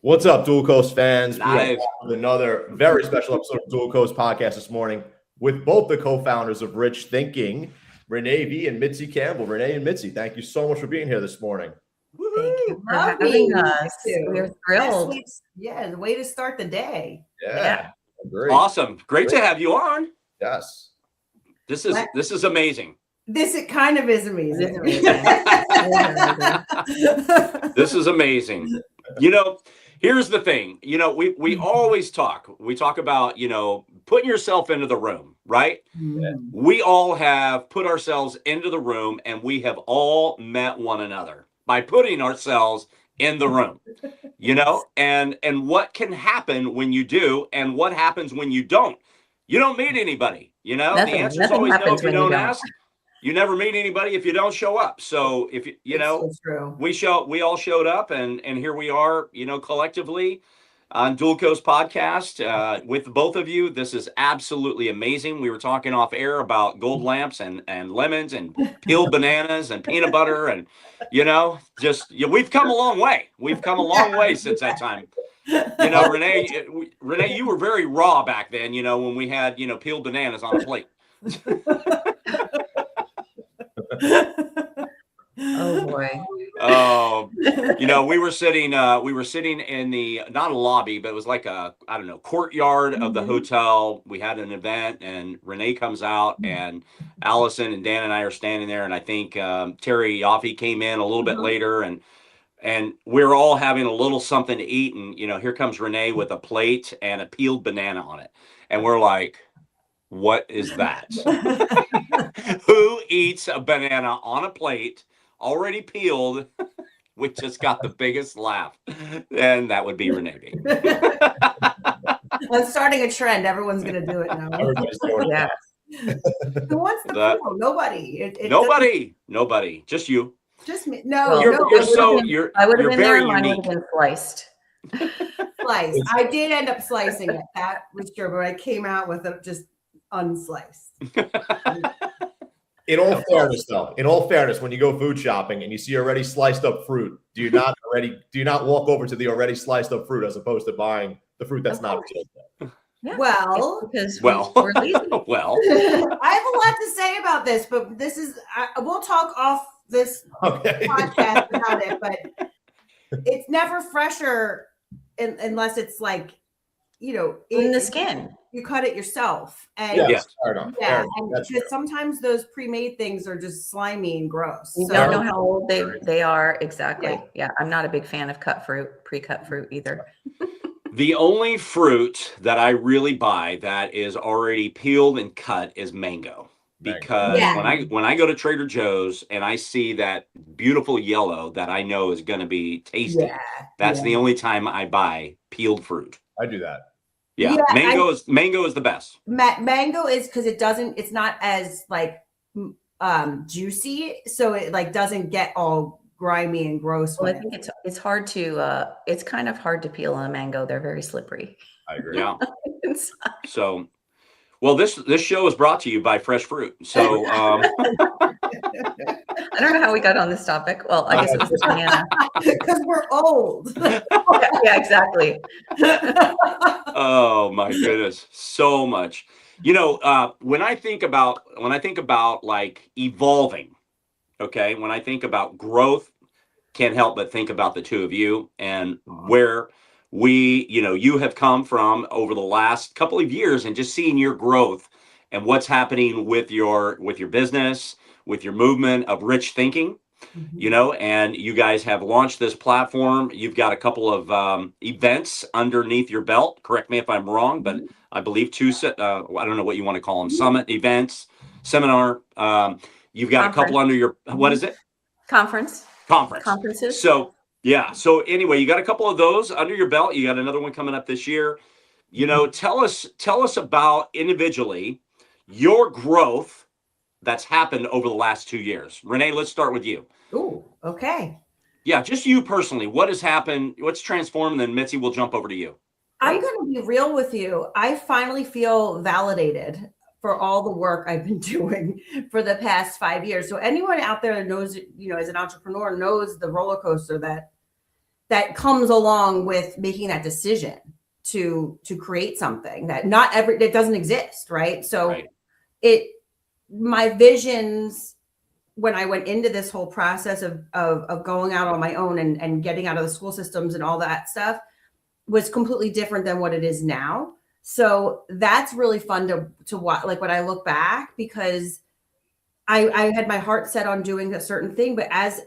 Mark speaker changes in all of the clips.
Speaker 1: What's up, Dual Coast fans?
Speaker 2: Live.
Speaker 1: We are back with another very special episode of Dual Coast Podcast this morning with both the co-founders of Rich Thinking, Renee V and Mitzi Campbell. Renee and Mitzi, thank you so much for being here this morning.
Speaker 3: Thank you for having us. We're thrilled.
Speaker 4: The way to start the day.
Speaker 1: Yeah. Great.
Speaker 2: Awesome. Great to have you on.
Speaker 1: Yes.
Speaker 2: This is amazing.
Speaker 4: It kind of is amazing.
Speaker 2: This is amazing. Here's the thing. We always talk. We talk about, putting yourself into the room, right?
Speaker 1: Yeah.
Speaker 2: We all have put ourselves into the room, and we have all met one another by putting ourselves in the room, and what can happen when you do, and what happens when you don't. You don't meet anybody, the answer is always no if you don't ask. You never meet anybody if you don't show up. So if we all showed up, and here we are, collectively on Dual Coast Podcast with both of you. This is absolutely amazing. We were talking off air about gold lamps and lemons and peeled bananas and peanut butter, and we've come a long way. We've come a long way since that time. Renee, you were very raw back then. When we had peeled bananas on a plate.
Speaker 3: Oh boy.
Speaker 2: Oh, we were sitting in the, not a lobby, but it was like a, courtyard of the hotel. We had an event, and Renee comes out, and Allison and Dan and I are standing there. And I think Terry Yaffe came in a little bit later, and we're all having a little something to eat. And, here comes Renee with a plate and a peeled banana on it. And we're like, what is that? Who eats a banana on a plate already peeled? We just got the biggest laugh, and that would be Renee.
Speaker 4: I'm starting a trend. Everyone's going to do it now.
Speaker 1: Everybody's doing it.
Speaker 4: Who wants the peel? Nobody.
Speaker 2: Nobody. Just you.
Speaker 4: Just me. No.
Speaker 3: I would have been there. Mine would have been sliced.
Speaker 4: Sliced. I did end up slicing it. That was true, but I came out with it just unsliced.
Speaker 1: In all fairness, when you go food shopping and you see already sliced up fruit, do you not walk over to the already sliced up fruit as opposed to buying the fruit that's not peeled yet?
Speaker 3: Yeah.
Speaker 4: Well,
Speaker 3: we're lazy.
Speaker 2: Well,
Speaker 4: I have a lot to say about this, but we'll talk off this podcast about it, but it's never fresher unless it's like,
Speaker 3: in the skin.
Speaker 4: You cut it yourself. And
Speaker 1: fair enough.
Speaker 4: And because sometimes those pre-made things are just slimy and gross.
Speaker 3: You don't know how old they are. Exactly. Yeah. I'm not a big fan of pre-cut fruit either.
Speaker 2: The only fruit that I really buy that is already peeled and cut is mango. Because when I go to Trader Joe's and I see that beautiful yellow that I know is going to be tasty, that's the only time I buy peeled fruit.
Speaker 1: I do that.
Speaker 2: Yeah, mango is the best.
Speaker 4: Mango is because it's not as like juicy, so it like doesn't get all grimy and gross.
Speaker 3: Well, I think it's hard to it's kind of hard to peel a mango. They're very slippery.
Speaker 1: I agree.
Speaker 2: Yeah. So, well, this show is brought to you by Fresh Fruit. So,
Speaker 3: I don't know how we got on this topic. Well, I guess it was the banana.
Speaker 4: Because we're old.
Speaker 3: Yeah, exactly.
Speaker 2: Oh my goodness, so much. When I think about like evolving, okay, when I think about growth, can't help but think about the two of you and where you have come from over the last couple of years, and just seeing your growth and what's happening with your business, with your movement of Rich Thinking, and you guys have launched this platform. You've got a couple of events underneath your belt. Correct me if I'm wrong, but I believe two, I don't know what you want to call them, summit events, seminar. You've got a couple under your, what is it? Conferences. So, yeah. So anyway, you got a couple of those under your belt. You got another one coming up this year. Tell us about individually your growth that's happened over the last 2 years. Renee, let's start with you.
Speaker 4: Ooh, okay.
Speaker 2: Yeah, just you personally. What has happened? What's transformed? And then Mitzi, we'll jump over to you.
Speaker 4: I'm going to be real with you. I finally feel validated for all the work I've been doing for the past 5 years. So anyone out there that knows, as an entrepreneur knows the roller coaster that that comes along with making that decision to create something that that doesn't exist, right? So my visions when I went into this whole process of going out on my own and getting out of the school systems and all that stuff was completely different than what it is now. So that's really fun to watch, like when I look back, because I had my heart set on doing a certain thing, but as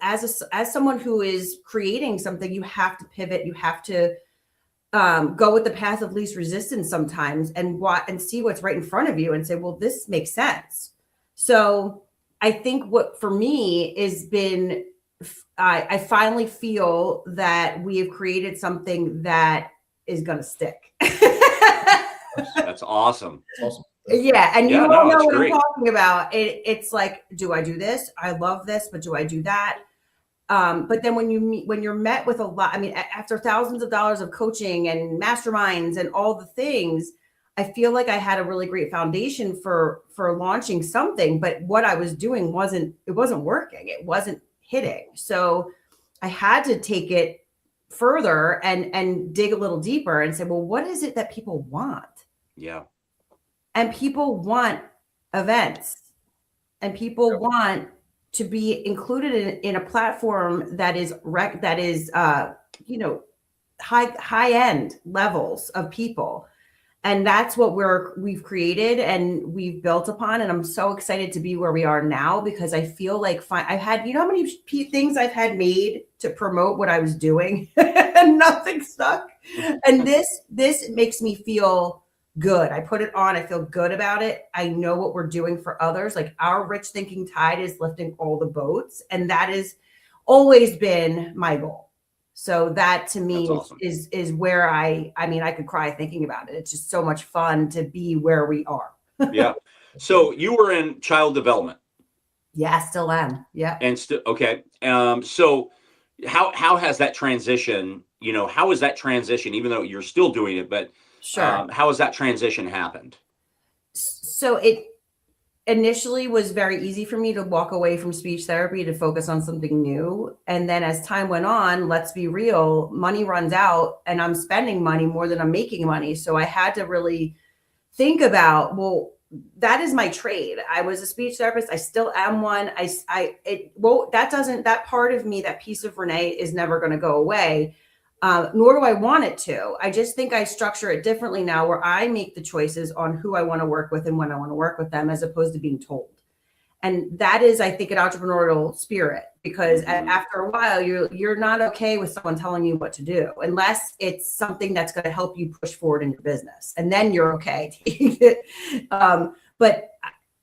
Speaker 4: someone who is creating something, you have to pivot. You have to go with the path of least resistance sometimes, and see what's right in front of you and say, well, this makes sense. So I think what for me has been, I finally feel that we have created something that is going to stick.
Speaker 2: That's awesome.
Speaker 1: Awesome.
Speaker 4: Yeah. And you all know what
Speaker 2: great.
Speaker 4: I'm talking about. It's like, do I do this? I love this, but do I do that? But then when you're met with a lot, I mean, after thousands of dollars of coaching and masterminds and all the things, I feel like I had a really great foundation for launching something, but what I was doing wasn't working. It wasn't hitting. So I had to take it further and dig a little deeper and say, well, what is it that people want?
Speaker 2: Yeah.
Speaker 4: And people want events, and people want to be included in a platform that is high end levels of people. And that's what we've created and we've built upon. And I'm so excited to be where we are now, because I feel like I've had, you know how many things I've had made to promote what I was doing and nothing stuck. And this makes me feel good. I put it on. I feel good about it. I know what we're doing for others. Like our Rich Thinking Tide is lifting all the boats. And that has always been my goal. So that to me is where I could cry thinking about it. It's just so much fun to be where we are.
Speaker 2: Yeah. So you were in child development.
Speaker 4: Yeah, still am. Yeah.
Speaker 2: And still, okay. So how has that transition, how is that transition, even though you're still doing it, but
Speaker 4: sure.
Speaker 2: How has that transition happened?
Speaker 4: So it initially was very easy for me to walk away from speech therapy to focus on something new. And then as time went on, let's be real, money runs out and I'm spending money more than I'm making money. So I had to really think about, well, that is my trade. I was a speech therapist. I still am one. That part of me, that piece of Renee is never going to go away. Nor do I want it to. I just think I structure it differently now, where I make the choices on who I want to work with and when I want to work with them, as opposed to being told. And that is, I think, an entrepreneurial spirit, because after a while, you're not okay with someone telling you what to do, unless it's something that's going to help you push forward in your business, and then you're okay taking it. But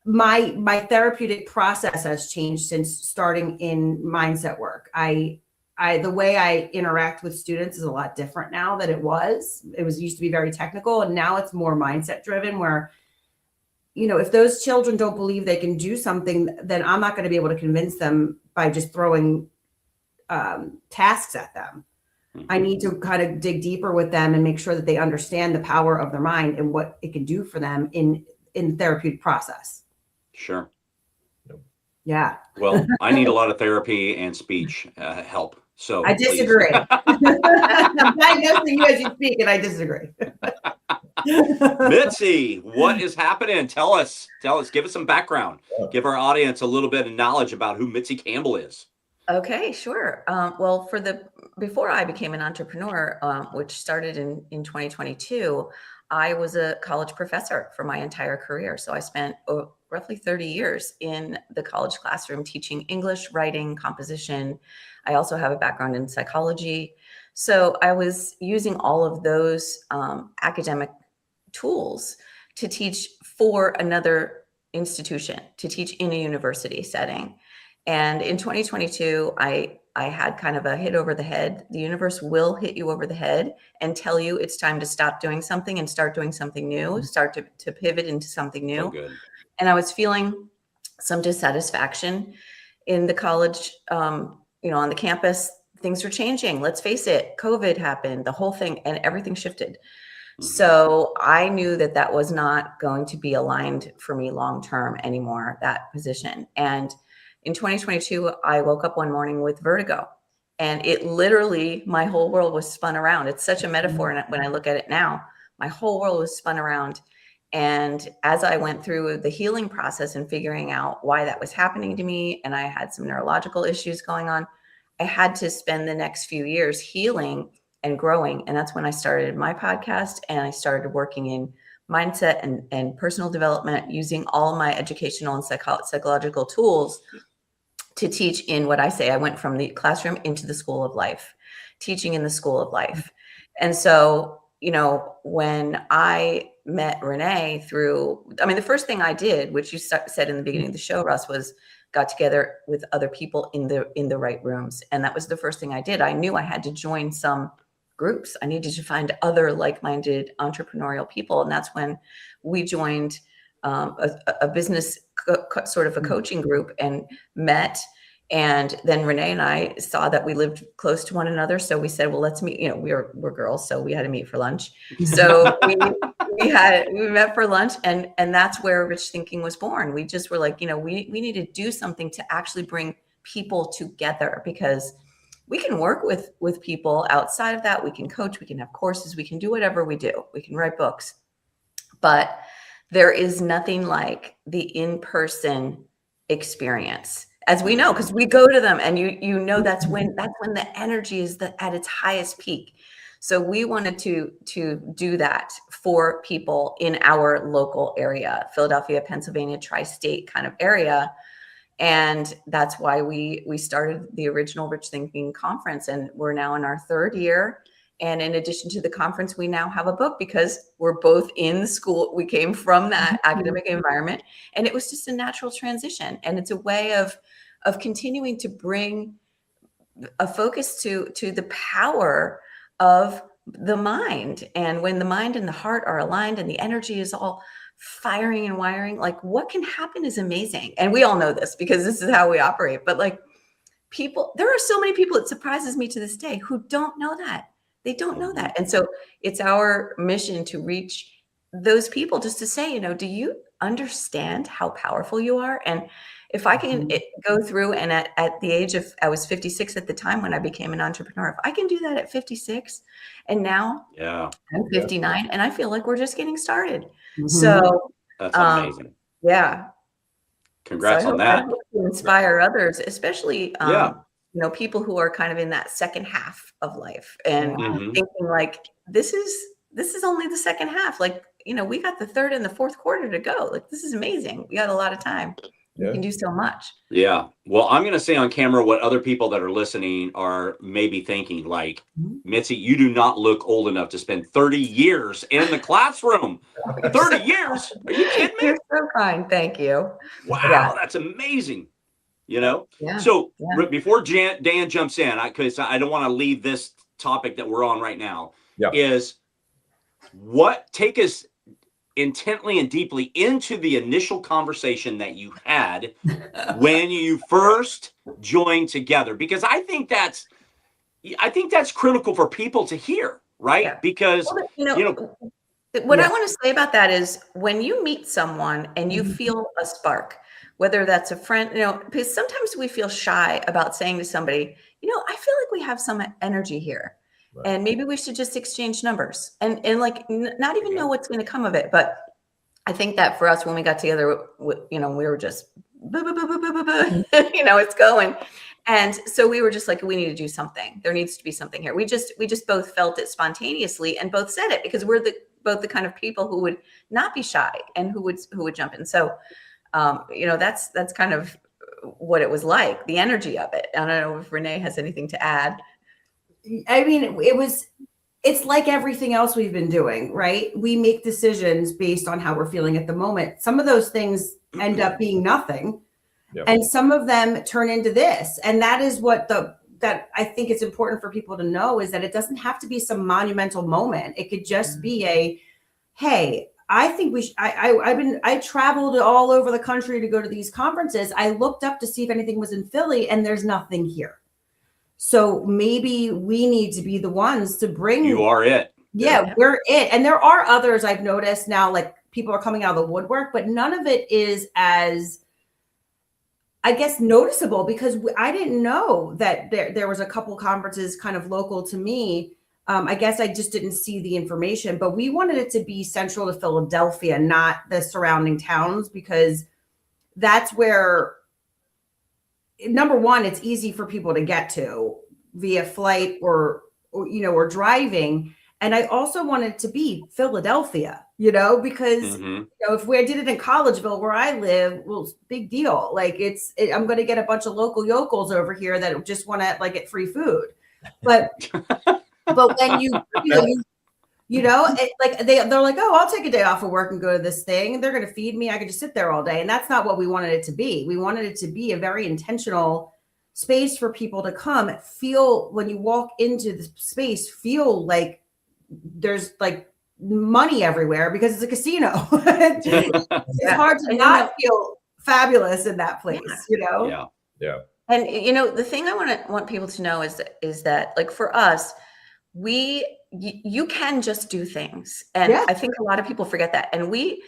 Speaker 4: my therapeutic process has changed since starting in mindset work. The way I interact with students is a lot different now than it was. It used to be very technical, and now it's more mindset driven, where, if those children don't believe they can do something, then I'm not going to be able to convince them by just throwing tasks at them. I need to kind of dig deeper with them and make sure that they understand the power of their mind and what it can do for them in the therapeutic process.
Speaker 2: Sure.
Speaker 4: Yeah.
Speaker 2: Well, I need a lot of therapy and speech help. So
Speaker 4: I disagree. I'm diagnosing you as you speak, and I disagree.
Speaker 2: Mitzi, what is happening? Tell us, give us some background. Give our audience a little bit of knowledge about who Mitzi Campbell is.
Speaker 3: Okay, sure. Well, before I became an entrepreneur, which started in 2022, I was a college professor for my entire career. So I spent roughly 30 years in the college classroom teaching English, writing, composition. I also have a background in psychology. So I was using all of those academic tools to teach for another institution, to teach in a university setting. And in 2022, I had kind of a hit over the head. The universe will hit you over the head and tell you it's time to stop doing something and start doing something new, start to pivot into something new.
Speaker 2: Oh, good.
Speaker 3: And I was feeling some dissatisfaction in the college, on the campus. Things are changing. Let's face it. COVID happened, the whole thing, and everything shifted. So I knew that was not going to be aligned for me long-term anymore, that position. And in 2022, I woke up one morning with vertigo. And it literally, my whole world was spun around. It's such a metaphor. And when I look at it now, my whole world was spun around. And as I went through the healing process and figuring out why that was happening to me, and I had some neurological issues going on, I had to spend the next few years healing and growing. And that's when I started my podcast, and I started working in mindset and personal development, using all my educational and psychological tools to teach in what I say. I went from the classroom into the school of life, teaching in the school of life. And so, you know, when I met Renee the first thing I did, which you said in the beginning of the show, Russ, was got together with other people in the right rooms. And that was the first thing I did. I knew I had to join some groups. I needed to find other like-minded entrepreneurial people. And that's when we joined a business sort of a coaching group and met. And then Renee and I saw that we lived close to one another. So we said, well, let's meet. You know, we're girls, so we had to meet for lunch. So we met for lunch, and that's where Rich Thinking was born. We just were like, you know, we need to do something to actually bring people together, because we can work with people outside of that. We can coach, we can have courses, we can do whatever we do. We can write books, but there is nothing like the in-person experience, as we know, because we go to them, and you know that's when the energy is at its highest peak. So we wanted to do that for people in our local area, Philadelphia, Pennsylvania, tri-state kind of area. And that's why we started the original Rich Thinking conference, and we're now in our third year. And in addition to the conference, we now have a book, because we're both in school. We came from that academic environment, and it was just a natural transition. And it's a way of continuing to bring a focus to the power of the mind. And when the mind and the heart are aligned and the energy is all firing and wiring, like, what can happen is amazing. And we all know this because this is how we operate. But like, there are so many people, it surprises me to this day, who don't know that. They don't know that. And so it's our mission to reach those people, just to say, you know, do you understand how powerful you are? And if I can go through, and at the age of, I was 56 at the time when I became an entrepreneur, if I can do that at 56, and now I'm 59, and I feel like we're just getting started. So
Speaker 2: that's amazing.
Speaker 3: Yeah.
Speaker 2: Congrats on that.
Speaker 3: I hope to inspire others, especially you know, people who are kind of in that second half of life and thinking like, this is only the second half. Like, you know, we got the third and the fourth quarter to go. Like, this is amazing. We got a lot of time. You can do so much. Yeah.
Speaker 2: Well, I'm going to say on camera what other people that are listening are maybe thinking, like, Mitzi, you do not look old enough to spend 30 years in the classroom. 30 years? Are you kidding me?
Speaker 3: You're so kind. Thank you.
Speaker 2: Wow, that's amazing. You know? So before Dan jumps in, because I don't want to leave this topic that we're on right now, is take us intently and deeply into the initial conversation that you had when you first joined together, because I think that's critical for people to hear, right? Because
Speaker 3: what I want to say about that is, when you meet someone and you feel a spark, whether that's a friend, you know, because sometimes we feel shy about saying to somebody, you know, I feel like we have some energy here. And maybe we should just exchange numbers and like not even know what's going to come of it. But I think that for us, when we got together, you know, we were just, you know, it's going. And so we were just like, we need to do something. There needs to be something here. We just both felt it spontaneously and both said it, because we're both the kind of people who would not be shy and who would jump in. So, you know, that's kind of what it was like, the energy of it. I don't know if Renee has anything to add.
Speaker 4: I mean, it's like everything else we've been doing, right? We make decisions based on how we're feeling at the moment. Some of those things end up being nothing, and some of them turn into this. And that is what that I think it's important for people to know, is that it doesn't have to be some monumental moment. It could just be hey, I think I traveled all over the country to go to these conferences. I looked up to see if anything was in Philly, and there's nothing here. So maybe we need to be the ones to bring.
Speaker 2: You are it.
Speaker 4: Yeah, we're it. And there are others I've noticed now, like people are coming out of the woodwork, but none of it is as I guess, noticeable because I didn't know that there was a couple conferences kind of local to me. I guess I just didn't see the information, but we wanted it to be central to Philadelphia, not the surrounding towns, because that's where, number one, it's easy for people to get to via flight or driving. And I also wanted it to be Philadelphia, because if we did it in Collegeville where I live, well, it's big deal. Like I'm going to get a bunch of local yokels over here that just want to get free food. But when they're like, oh, I'll take a day off of work and go to this thing. They're going to feed me. I could just sit there all day. And that's not what we wanted it to be. We wanted it to be a very intentional space for people to come feel, when you walk into the space, feel like there's money everywhere because it's a casino. It's hard to not feel fabulous in that place,
Speaker 2: Yeah.
Speaker 3: And the thing I want people to know is that for us, you can just do things. And I think a lot of people forget that. And we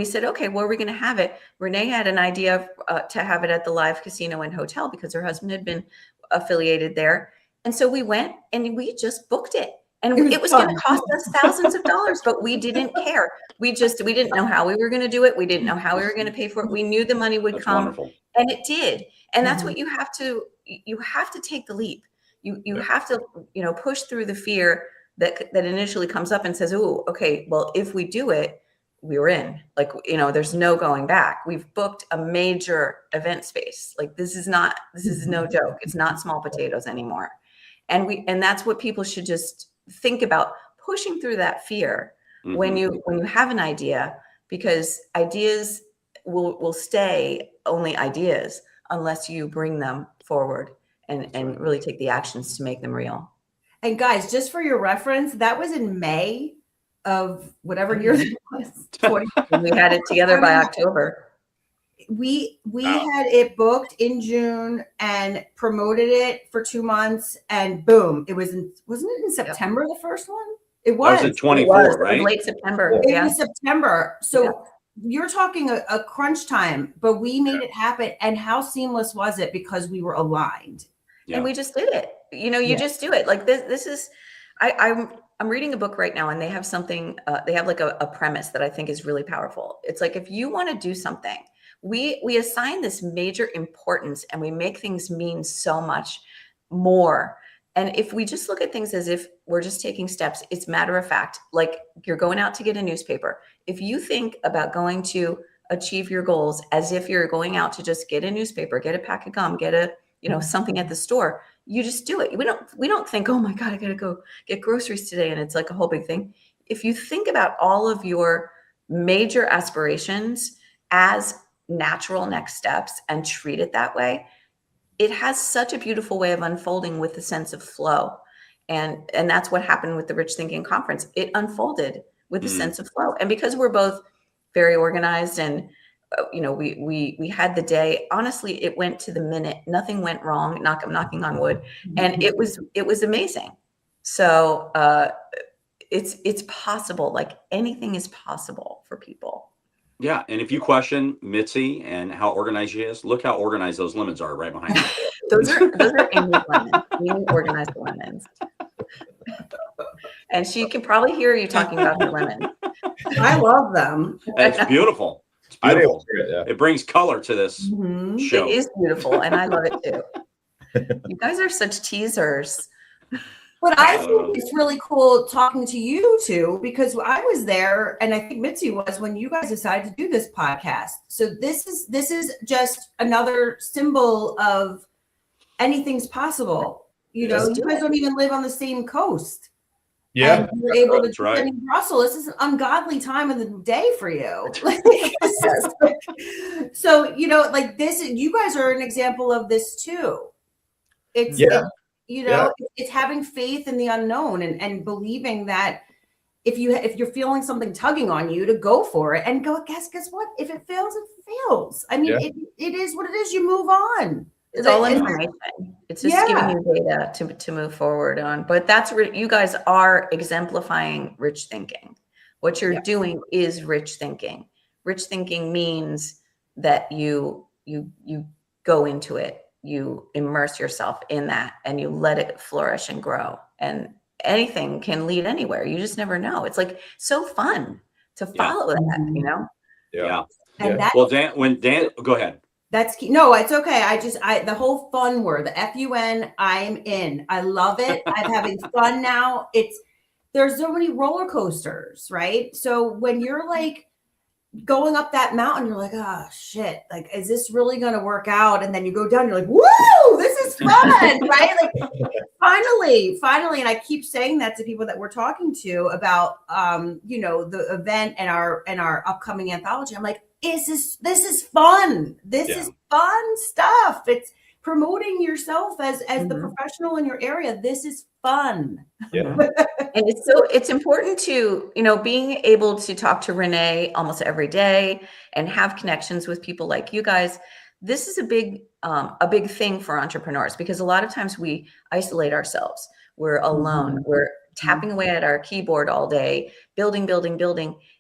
Speaker 3: said, okay, where are we going to have it? Renee had an idea to have it at the Live Casino and Hotel because her husband had been affiliated there. And so we went and we just booked it. And it was going to cost us thousands of dollars, but we didn't care. We didn't know how we were going to do it. We didn't know how we were going to pay for it. We knew the money would come. Wonderful. And it did. And that's what you have to take the leap. You have to, push through the fear that initially comes up and says, oh, okay, well, if we do it, we were in. There's no going back. We've booked a major event space. This is no joke. It's not small potatoes anymore. And that's what people should just think about, pushing through that fear when you have an idea, because ideas will stay only ideas unless you bring them forward and really take the actions to make them real.
Speaker 4: And guys, just for your reference, that was in May of whatever year it was.
Speaker 3: We had it together by October.
Speaker 4: We had it booked in June and promoted it for 2 months, and boom, wasn't it in September, the first one? It was.
Speaker 2: That was in 24, right?
Speaker 3: It was late September.
Speaker 4: It was September. So you're talking a crunch time, but we made it happen. And how seamless was it because we were aligned?
Speaker 3: Yeah. And we just did it. You just do it. This is, I'm reading a book right now, and they have something, they have a premise that I think is really powerful. It's if you want to do something, we assign this major importance and we make things mean so much more. And if we just look at things as if we're just taking steps, it's matter of fact, you're going out to get a newspaper. If you think about going to achieve your goals as if you're going out to just get a newspaper, get a pack of gum, get a, something at the store, you just do it. We don't think, oh my God, I got to go get groceries today. And it's a whole big thing. If you think about all of your major aspirations as natural next steps and treat it that way, it has such a beautiful way of unfolding with a sense of flow. And that's what happened with the Rich Thinking Conference. It unfolded with a sense of flow. And because we're both very organized and, we had the day, honestly, it went to the minute, nothing went wrong. I'm knocking on wood. And it was amazing. So it's possible. Anything is possible for people.
Speaker 2: Yeah, and if you question Mitzi and how organized she is, look how organized those lemons are right behind you.
Speaker 3: those are Amy's lemons. Amy organized the lemons. And she can probably hear you talking about her lemons.
Speaker 4: I love them.
Speaker 2: It's beautiful. It's beautiful. It brings color to this show.
Speaker 3: It is beautiful, and I love it too. You guys are such teasers.
Speaker 4: But I think it's really cool talking to you two, because I was there, and I think Mitzi was, when you guys decided to do this podcast. So this is just another symbol of anything's possible. You guys don't even live on the same coast.
Speaker 1: Yeah,
Speaker 4: and you're able to do it in Brussels. This is an ungodly time of the day for you. So this, you guys are an example of this too. It's having faith in the unknown and believing that if you're feeling something tugging on you, to go for it and go, guess what? If it fails, it fails. I mean, it is what it is. You move on.
Speaker 3: It's all information. It's just giving you data to move forward on. But that's where you guys are exemplifying rich thinking. What you're doing is rich thinking. Rich thinking means that you you go into it, you immerse yourself in that, and you let it flourish and grow. And anything can lead anywhere. You just never know. It's like so fun to follow that, you know?
Speaker 2: Yeah.
Speaker 4: And that,
Speaker 2: Well, Dan, go ahead.
Speaker 4: that's key. No, it's okay. The whole fun word, the FUN, I'm in. I love it. I'm having fun now. There's so many roller coasters, right? So when you're like going up that mountain, you're like, oh shit, like, is this really going to work out? And then you go down, you're like, woo, this is fun, right? Like finally. And I keep saying that to people that we're talking to about, the event and our upcoming anthology. I'm like, this is fun. This is fun stuff. It's promoting yourself as the professional in your area. This is fun.
Speaker 1: Yeah.
Speaker 3: And it's important to, being able to talk to Renee almost every day and have connections with people like you guys. This is a big thing for entrepreneurs, because a lot of times we isolate ourselves. We're alone. We're tapping away at our keyboard all day, building,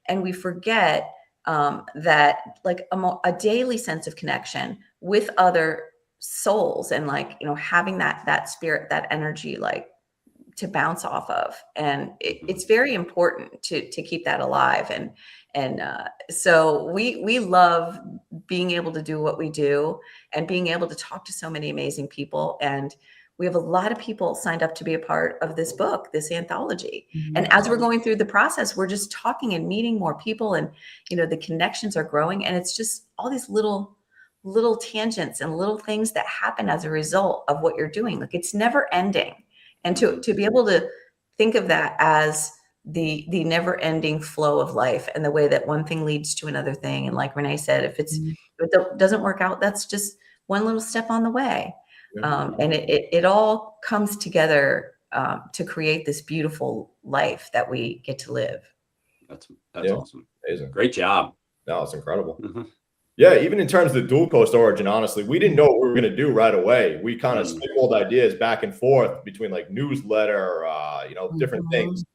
Speaker 3: and we forget that like a daily sense of connection with other souls, and like, having that spirit, that energy, like to bounce off of. And it's very important to keep that alive. And so we love being able to do what we do and being able to talk to so many amazing people. And we have a lot of people signed up to be a part of this book, this anthology. And as we're going through the process, we're just talking and meeting more people, and, the connections are growing. And it's just all these little tangents and little things that happen as a result of what you're doing. Like, it's never ending. And to be able to think of that as the never ending flow of life, and the way that one thing leads to another thing. And like Renee said, if it doesn't work out, that's just one little step on the way. And it all comes together to create this beautiful life that we get to live.
Speaker 2: That's awesome.
Speaker 1: Amazing.
Speaker 2: Great job.
Speaker 1: No, it's incredible. Yeah, even in terms of the dual coast origin, honestly, we didn't know what we were going to do right away. We kind of spitballed ideas back and forth between like newsletter, different things.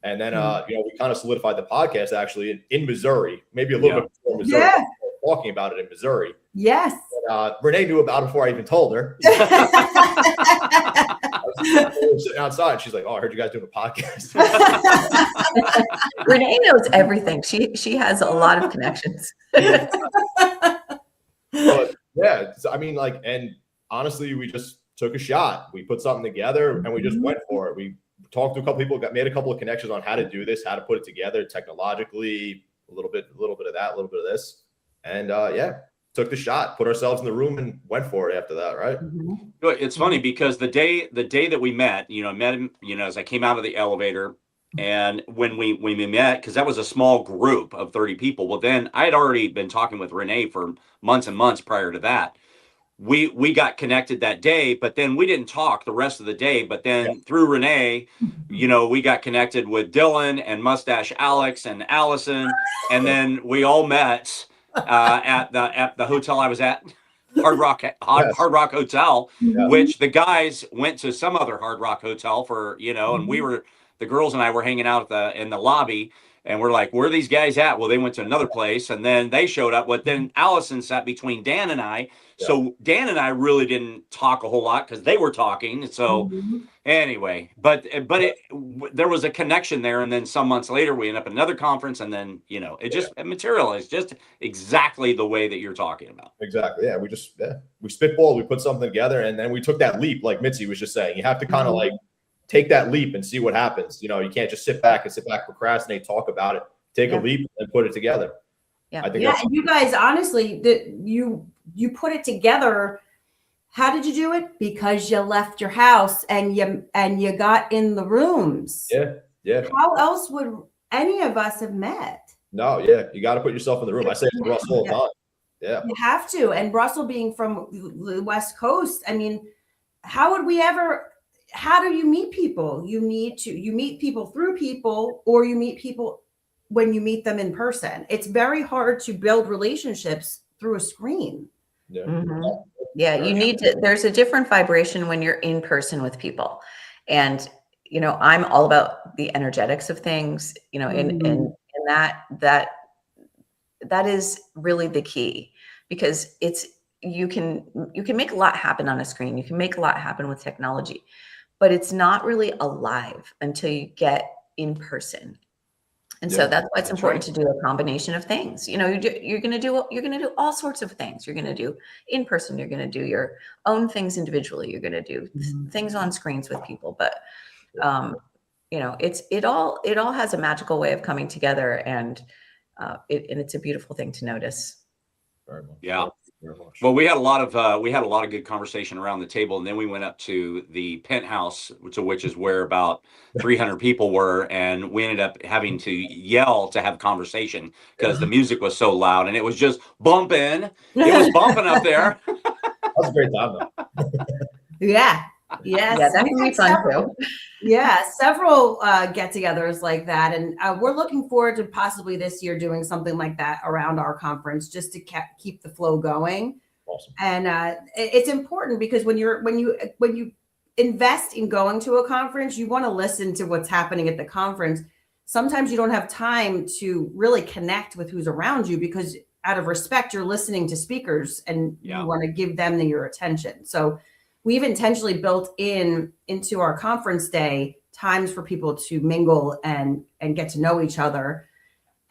Speaker 1: And then, we kind of solidified the podcast actually in Missouri, maybe a little bit before Missouri.
Speaker 4: Yeah.
Speaker 1: Talking about it in Missouri.
Speaker 4: Yes.
Speaker 1: But, Renee knew about it before I even told her. I was sitting outside, and she's like, "Oh, I heard you guys doing a podcast."
Speaker 3: Renee knows everything. She has a lot of connections.
Speaker 1: But yeah, I mean, like, and honestly, we just took a shot. We put something together, and we just went for it. We talked to a couple people, made a couple of connections on how to do this, how to put it together technologically, a little bit of that, a little bit of this, and took the shot, put ourselves in the room, and went for it after that, right?
Speaker 2: It's funny because the day that we met him, as I came out of the elevator, and when we met, because that was a small group of 30 people. Well, then I had already been talking with Renee for months and months prior to that. We got connected that day, but then we didn't talk the rest of the day. But then through Renee, we got connected with Dylan and Mustache Alex and Allison, and then we all met at the hotel I was at, Hard Rock Hotel, which the guys went to some other Hard Rock hotel for, and the girls and I were hanging out in the lobby, and we're like, where are these guys at? Well, they went to another place, and then they showed up. But then Allison sat between Dan and I. So Dan and I really didn't talk a whole lot because they were talking. So anyway, but there was a connection there. And then some months later, we ended up at another conference, and then, it materialized just exactly the way that you're talking about.
Speaker 1: Exactly. Yeah. We spitballed, we put something together, and then we took that leap. Like Mitzi was just saying, you have to kind of like take that leap and see what happens. You can't just sit back, procrastinate, talk about it, take a leap and put it together. I think
Speaker 4: and you guys, honestly, you put it together. How did you do it? Because you left your house and you got in the rooms.
Speaker 1: Yeah.
Speaker 4: How else would any of us have met?
Speaker 1: No, you got to put yourself in the room. I say it to Russell all the time. Yeah.
Speaker 4: You have to. And Russell being from the West Coast, I mean, how do you meet people? You meet people through people, or you meet people when you meet them in person. It's very hard to build relationships through a screen.
Speaker 3: Yeah, you need to, there's a different vibration when you're in person with people. And, I'm all about the energetics of things, and that is really the key, because it's, you can make a lot happen on a screen. You can make a lot happen with technology, but it's not really alive until you get in person. And so that's why it's important to do a combination of things. You know, you're going to do all sorts of things. You're going to do in person. You're going to do your own things individually. You're going to do things on screens with people. But you know, it all has a magical way of coming together, and it's a beautiful thing to notice.
Speaker 1: Very much.
Speaker 2: Yeah.
Speaker 1: Very much.
Speaker 2: Well, we had a lot of good conversation around the table, and then we went up to the penthouse, which is where about 300 people were, and we ended up having to yell to have conversation because the music was so loud, and it was just bumping. It was bumping up there.
Speaker 1: That was a great time, though.
Speaker 4: Yeah. Yes.
Speaker 3: Yeah, that can be fun too.
Speaker 4: Yeah, several get-togethers like that, and we're looking forward to possibly this year doing something like that around our conference, just to keep the flow going.
Speaker 1: Awesome.
Speaker 4: And it's important because when you invest in going to a conference, you want to listen to what's happening at the conference. Sometimes you don't have time to really connect with who's around you because out of respect, you're listening to speakers and you want to give them your attention. So we've intentionally built into our conference day times for people to mingle and get to know each other.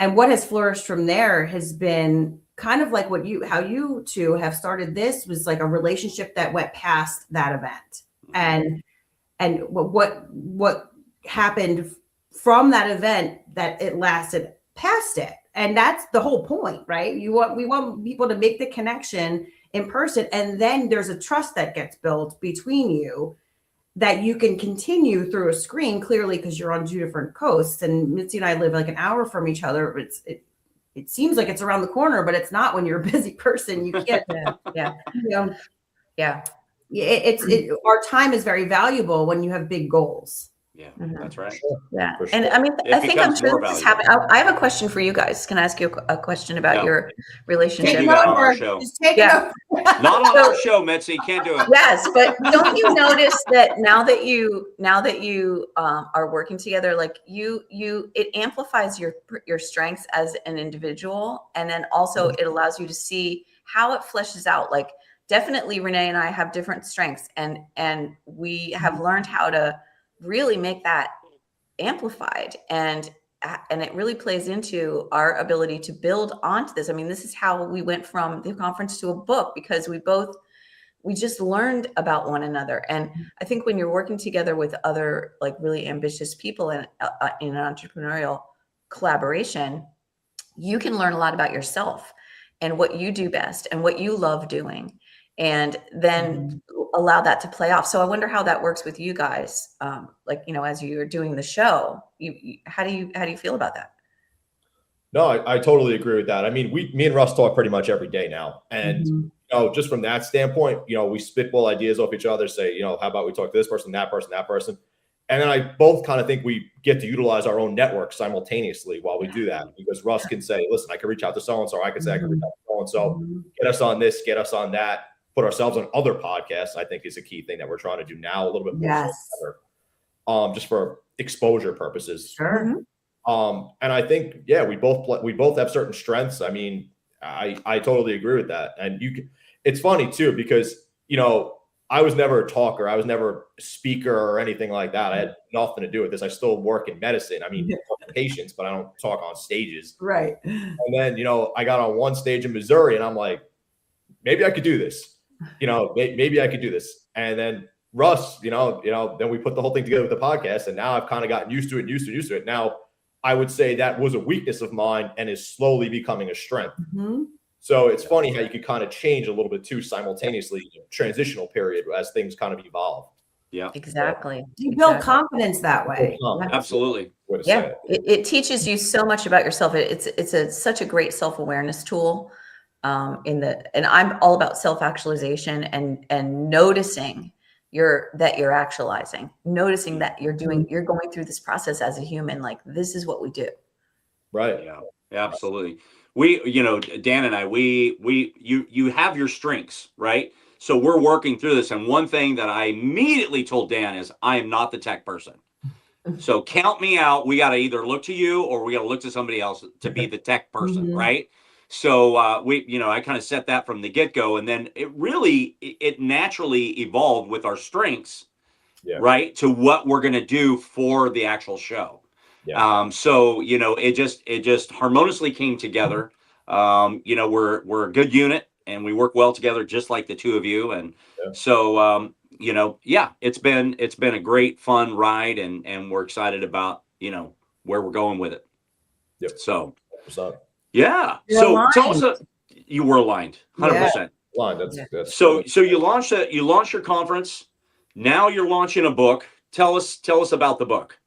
Speaker 4: And what has flourished from there has been kind of like how you two have started this was like a relationship that went past that event. And what happened from that event that it lasted past it. And that's the whole point, right? We want people to make the connection in person, and then there's a trust that gets built between you that you can continue through a screen, clearly because you're on two different coasts, and Mitzi and I live like an hour from each other. It seems like it's around the corner, but it's not when you're a busy person. You can't. Our time is very valuable when you have big goals.
Speaker 2: Yeah, that's right.
Speaker 3: Yeah.
Speaker 1: For
Speaker 3: And
Speaker 1: sure.
Speaker 3: I mean,
Speaker 2: It
Speaker 3: I think I'm
Speaker 2: becomes
Speaker 3: sure
Speaker 2: more
Speaker 3: this is
Speaker 2: valuable.
Speaker 3: happening. I have a question for you guys. Can I ask you a question about your relationship?
Speaker 2: Can't do that on our show.
Speaker 4: Just take it over.
Speaker 2: Not on our show, Mitzi. Can't do it.
Speaker 3: Yes, but don't you notice that now that you are working together, like it amplifies your strengths as an individual, and then also it allows you to see how it fleshes out. Like definitely, Renee and I have different strengths, and we have learned how to really make that amplified, and it really plays into our ability to build onto this. I mean, this is how we went from the conference to a book, because we just learned about one another. And I think when you're working together with other like really ambitious people in an entrepreneurial collaboration, you can learn a lot about yourself and what you do best and what you love doing, and then allow that to play off. So I wonder how that works with you guys. Like, as you're doing the show, how do you feel about that?
Speaker 1: No, I totally agree with that. I mean, me and Russ talk pretty much every day now. And, just from that standpoint, we spitball ideas off each other, say, how about we talk to this person, that person, that person. And then I both kind of think we get to utilize our own network simultaneously while we do that, because Russ can say, listen, I can reach out to so-and-so. I can say, I can reach out to so-and-so, get us on this, get us on that. Put ourselves on other podcasts, I think, is a key thing that we're trying to do now a little bit more.
Speaker 4: Yes.
Speaker 1: Just for exposure purposes.
Speaker 4: Sure.
Speaker 1: And I think, we both have certain strengths. I mean, I totally agree with that. And it's funny too, because, I was never a talker. I was never a speaker or anything like that. I had nothing to do with this. I still work in medicine. I mean, talk to patients, but I don't talk on stages.
Speaker 4: Right.
Speaker 1: And then, I got on one stage in Missouri and I'm like, maybe I could do this. Maybe I could do this. And then Russ, then we put the whole thing together with the podcast, and now I've kind of gotten used to it. Now I would say that was a weakness of mine and is slowly becoming a strength. So it's funny how you could kind of change a little bit too simultaneously, transitional period as things kind of evolve.
Speaker 2: Yeah,
Speaker 3: exactly.
Speaker 4: You build confidence that way.
Speaker 2: absolutely.
Speaker 3: Yeah, it teaches you so much about yourself. It's such a great self-awareness tool. And I'm all about self-actualization and noticing that you're actualizing, noticing that you're going through this process as a human. Like, this is what we do.
Speaker 1: Right.
Speaker 2: Yeah, absolutely. We, Dan and I, you have your strengths, right? So we're working through this. And one thing that I immediately told Dan is I am not the tech person. So count me out. We got to either look to you or we got to look to somebody else to be the tech person, right? So I kind of set that from the get-go, and then it naturally evolved with our strengths, right, to what we're going to do for the actual show. So it just harmoniously came together. We're a good unit, and we work well together, just like the two of you. And so it's been a great fun ride, and we're excited about where we're going with it. So yeah. So tell us, you were aligned 100%.
Speaker 1: That's
Speaker 2: so you launched your conference. Now you're launching a book. Tell us about the book.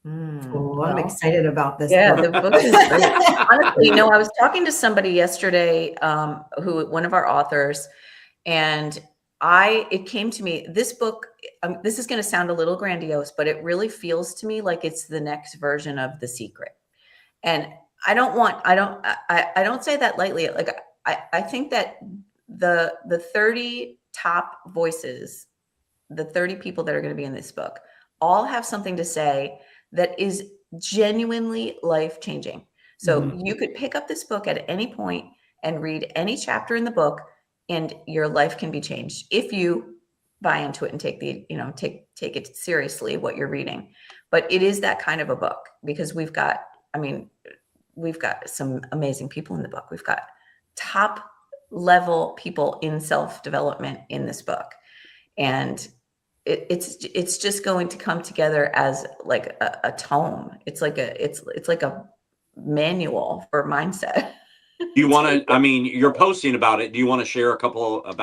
Speaker 4: I'm excited about this.
Speaker 3: Yeah,
Speaker 4: book.
Speaker 3: the book is great. Honestly, I was talking to somebody yesterday, one of our authors, and it came to me, this book, this is going to sound a little grandiose, but it really feels to me like it's the next version of The Secret. And I don't say that lightly. Like, I think that the 30 top voices, the 30 people that are going to be in this book, all have something to say that is genuinely life-changing. So you could pick up this book at any point and read any chapter in the book, and your life can be changed if you buy into it and take it seriously what you're reading. But it is that kind of a book, because we've got some amazing people in the book. We've got top level people in self-development in this book, and it's just going to come together as like a tome. It's like a manual for mindset.
Speaker 2: Do you want to? I mean, you're posting about it. Do you want to share a couple of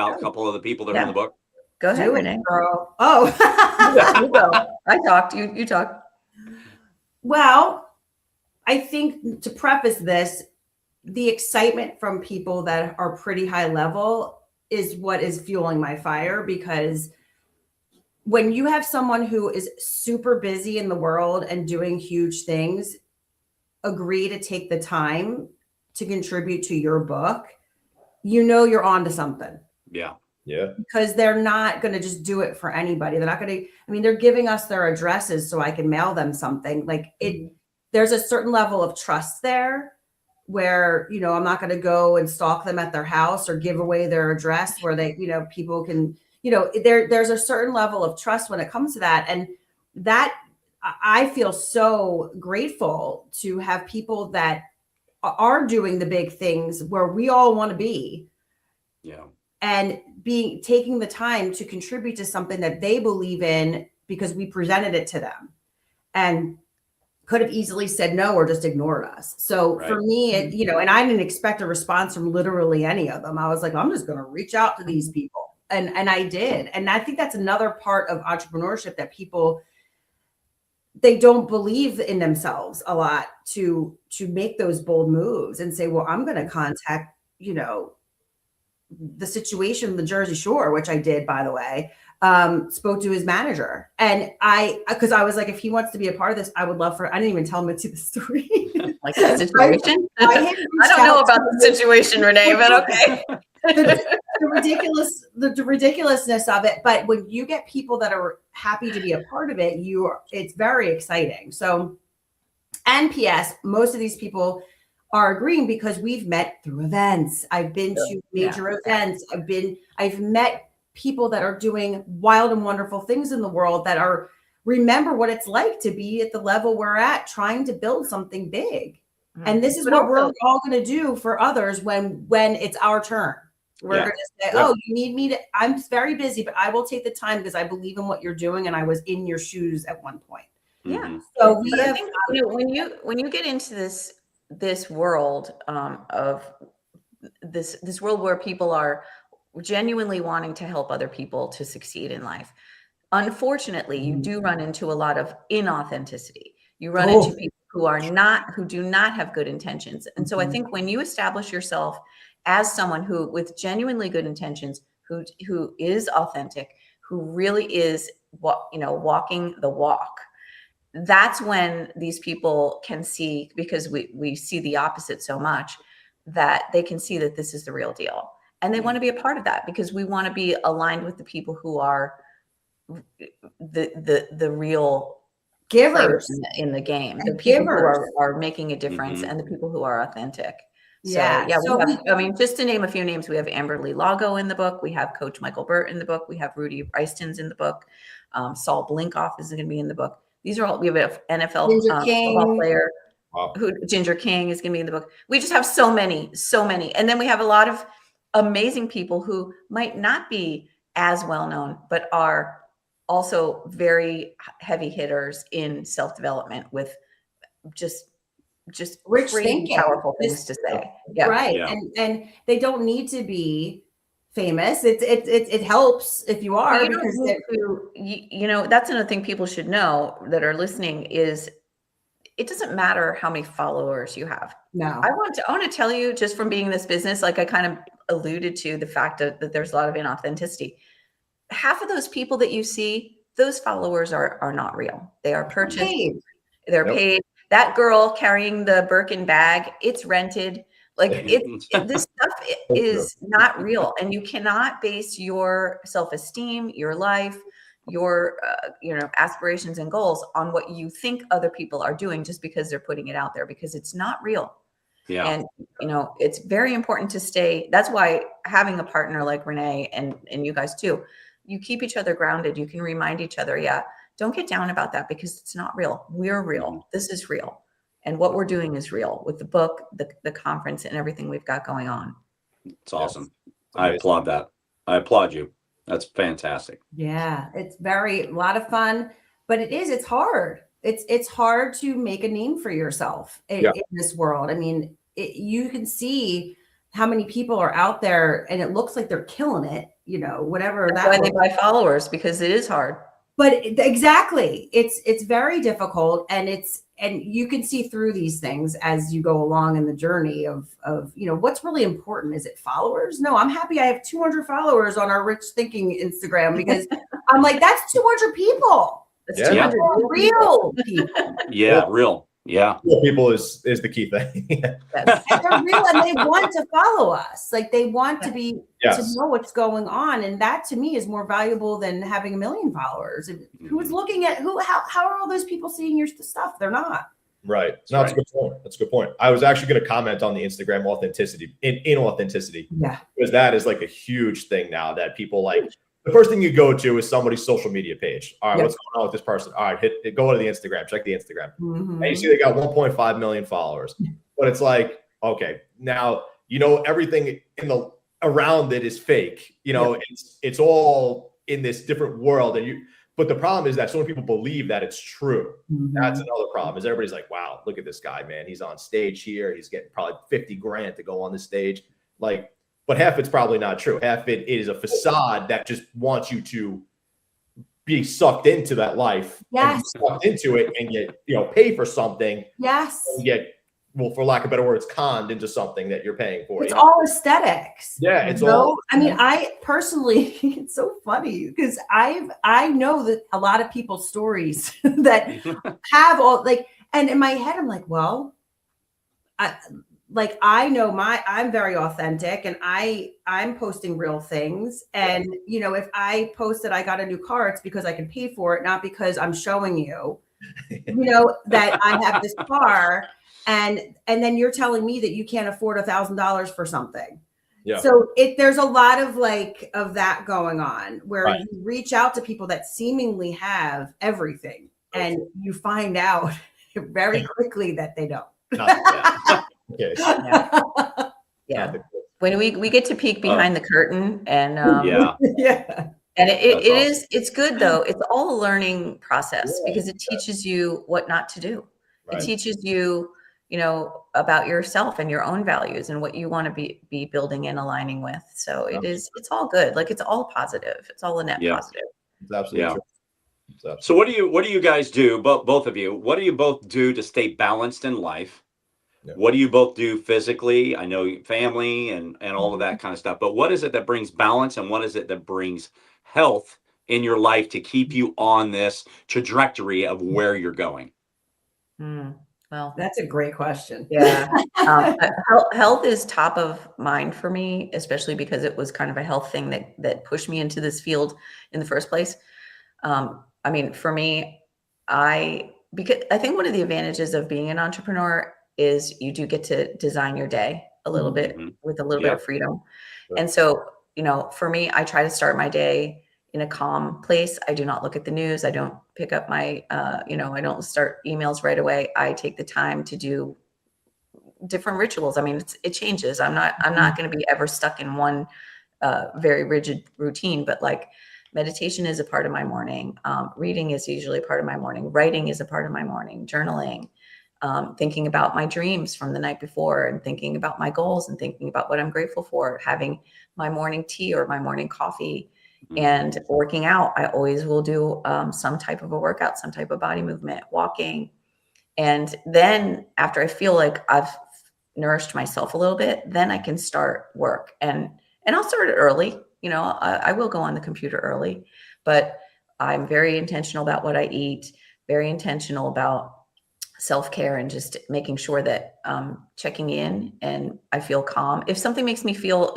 Speaker 2: the people that are in the book?
Speaker 3: Go ahead, Renee.
Speaker 4: Girl. Oh,
Speaker 3: you go. I talked. You talk.
Speaker 4: Well, I think to preface this, the excitement from people that are pretty high level is what is fueling my fire, because when you have someone who is super busy in the world and doing huge things agree to take the time to contribute to your book, you're onto something.
Speaker 2: Yeah.
Speaker 4: Because they're not going to just do it for anybody. They're not going to, they're giving us their addresses so I can mail them something. Like there's a certain level of trust there where, I'm not going to go and stalk them at their house or give away their address where they, people can, there's a certain level of trust when it comes to that. And that I feel so grateful to have people that are doing the big things where we all want to be.
Speaker 2: Yeah.
Speaker 4: And taking the time to contribute to something that they believe in because we presented it to them, and could have easily said no or just ignored us. So for me, and I didn't expect a response from literally any of them. I was like, I'm just going to reach out to these people. And I did. And I think that's another part of entrepreneurship that people, they don't believe in themselves a lot to make those bold moves and say, well, I'm going to contact, the situation in the Jersey Shore, which I did, by the way, spoke to his manager. And because I was like, if he wants to be a part of this, I would love I didn't even tell Mitzi the story.
Speaker 3: Like the situation? I don't know about the situation, Renee, but okay.
Speaker 4: the ridiculousness of it. But when you get people that are happy to be a part of it, it's very exciting. So, and P.S., most of these people are agreeing because we've met through events. I've been to major events. I've met people that are doing wild and wonderful things in the world that remember what it's like to be at the level we're at, trying to build something big. And this is what we're all going to do for others when it's our turn. We're going to say, oh, you need me I'm very busy, but I will take the time because I believe in what you're doing. And I was in your shoes at one point.
Speaker 3: Yeah.
Speaker 4: So
Speaker 3: I think, when you get into this world of this world where people are genuinely wanting to help other people to succeed in life, unfortunately, you do run into a lot of inauthenticity. You run into people who do not have good intentions. And so I think when you establish yourself as someone who, with genuinely good intentions, who is authentic, who really is walking the walk, that's when these people can see, because we see the opposite so much, that they can see that this is the real deal. And they want to be a part of that, because we want to be aligned with the people who are the real
Speaker 4: givers
Speaker 3: in the game, the people who are making a difference, and the people who are authentic.
Speaker 4: Yeah.
Speaker 3: So
Speaker 4: So
Speaker 3: we have, I mean, just to name a few names, we have Amberly Lago in the book. We have Coach Michael Burt in the book. We have Rudy Reiston's in the book. Saul Blinkoff is going to be in the book. These are all, we have an NFL
Speaker 4: Ginger
Speaker 3: football
Speaker 4: King.
Speaker 3: player
Speaker 1: Wow.
Speaker 3: who Ginger King is going to be in the book. We just have so many. And then we have a lot of amazing people who might not be as well known, but are also very heavy hitters in self-development with just
Speaker 4: Rich
Speaker 3: crazy
Speaker 4: thinking.
Speaker 3: powerful things to say. Yeah.
Speaker 4: Right.
Speaker 2: Yeah.
Speaker 4: And they don't need to be famous. It helps if you are,
Speaker 3: Well,
Speaker 4: because
Speaker 3: you know, that's another thing people should know that are listening is it doesn't matter how many followers you have.
Speaker 4: no.
Speaker 3: I want to tell you, just from being in this business, like I kind of alluded to the fact that there's a lot of inauthenticity. Half of those people that you see, those followers are not real. They are purchased.
Speaker 4: Paid.
Speaker 3: They're
Speaker 1: Yep.
Speaker 3: paid. That girl carrying the Birkin bag, it's rented. Like this stuff is not real, and you cannot base your self-esteem, your life, your aspirations and goals on what you think other people are doing just because they're putting it out there, because it's not real.
Speaker 2: Yeah.
Speaker 3: And it's very important to stay. That's why having a partner like Renee and you guys too, you keep each other grounded. You can remind each other, don't get down about that because it's not real. We're real. This is real. And what we're doing is real with the book, the conference, and everything we've got going on.
Speaker 2: It's awesome.
Speaker 1: It's
Speaker 2: I
Speaker 1: amazing.
Speaker 2: applaud that. I applaud you. That's fantastic.
Speaker 4: Yeah, it's a lot of fun, but it's hard. It's hard to make a name for yourself in this world. I mean, you can see how many people are out there and it looks like they're killing it, whatever.
Speaker 3: That's why they buy followers, because it is hard.
Speaker 4: But exactly, it's very difficult, and you can see through these things as you go along in the journey of what's really important. Is it followers? No, I'm happy I have 200 followers on our Rich Thinking Instagram, because I'm like, that's 200 people.
Speaker 3: That's
Speaker 1: Yeah.
Speaker 3: 200
Speaker 4: Real people.
Speaker 2: Yeah, real. Yeah.
Speaker 1: Real people is the key thing.
Speaker 3: Yes.
Speaker 4: And they're real, and they want to follow us. Like, they want to be
Speaker 1: Yes.
Speaker 4: to know what's going on, and that to me is more valuable than having 1 million followers. And who's looking at how are all those people seeing your stuff? They're not.
Speaker 1: Right. No, that's a good point. That's a good point. I was actually going to comment on the Instagram authenticity, inauthenticity,
Speaker 4: Yeah.
Speaker 1: because that is like a huge thing now that people like. The first thing you go to is somebody's social media page. All right, what's going on with this person? All right, go to the Instagram, check the Instagram.
Speaker 4: Mhm.
Speaker 1: And you see they got 1.5 million followers. But it's like, okay, now everything around it is fake. It's all in this different world. But the problem is that so many people believe that it's true.
Speaker 4: Mhm.
Speaker 1: That's another problem. Is everybody's like, wow, look at this guy, man. He's on stage here. He's getting probably 50 grand to go on the stage. But half it's probably not true. Half it is a facade that just wants you to be sucked into that life.
Speaker 4: Yes.
Speaker 1: And be sucked into it and get, pay for something.
Speaker 4: Yes.
Speaker 1: And get, for lack of better words, conned into something that you're paying for.
Speaker 4: It's all aesthetics.
Speaker 1: Yeah, it's all.
Speaker 4: I mean, I personally, it's so funny because I know that a lot of people's stories that have all and in my head, I'm like, well, I know I'm very authentic, and I'm posting real things. And, if I post that I got a new car, it's because I can pay for it, not because I'm showing you, that I have this car. And then you're telling me that you can't afford $1,000 for something.
Speaker 1: Yeah.
Speaker 4: So there's a lot of of that going on where
Speaker 1: Right.
Speaker 4: you reach out to people that seemingly have everything, and you find out very quickly that they don't.
Speaker 1: Okay.
Speaker 3: Yeah. When we get to peek behind the curtain, and
Speaker 2: Yeah.
Speaker 4: Yeah.
Speaker 3: and
Speaker 2: That's
Speaker 3: it's good though. It's all a learning process because it teaches you what not to do.
Speaker 1: Right.
Speaker 3: It teaches you, about yourself and your own values and what you want to be building and aligning with. So it's all good. Like, it's all positive. It's all a net positive.
Speaker 1: It's absolutely true. It's absolutely
Speaker 2: So what do you guys do, both of you? What do you both do to stay balanced in life?
Speaker 1: Yeah.
Speaker 2: What do you both do physically? I know family and all of that kind of stuff, but what is it that brings balance, and what is it that brings health in your life to keep you on this trajectory of where you're going?
Speaker 3: Well,
Speaker 4: That's a great question.
Speaker 3: yeah. Health is top of mind for me, especially because it was kind of a health thing that pushed me into this field in the first place. I mean, for me, because I think one of the advantages of being an entrepreneur is you do get to design your day. a little bit
Speaker 2: Mhm.
Speaker 3: with a little bit
Speaker 2: Yeah.
Speaker 3: of freedom.
Speaker 1: Sure.
Speaker 3: And so, for me, I try to start my day in a calm place. I do not look at the news. I don't pick up my, I don't start emails right away. I take the time to do different rituals. I mean, it changes. I'm not going to be ever stuck in one very rigid routine, but like meditation is a part of my morning. Reading is usually a part of my morning. Writing is a part of my morning. Journaling, thinking about my dreams from the night before and thinking about my goals and thinking about what I'm grateful for, having my morning tea or my morning coffee, and working out. I always will do some type of a workout, some type of body movement, walking. And then after I feel like I've nourished myself a little bit, then I can start work. And I'll start it early. I will go on the computer early, but I'm very intentional about what I eat, very intentional about self-care, and just making sure that checking in and I feel calm. If something makes me feel,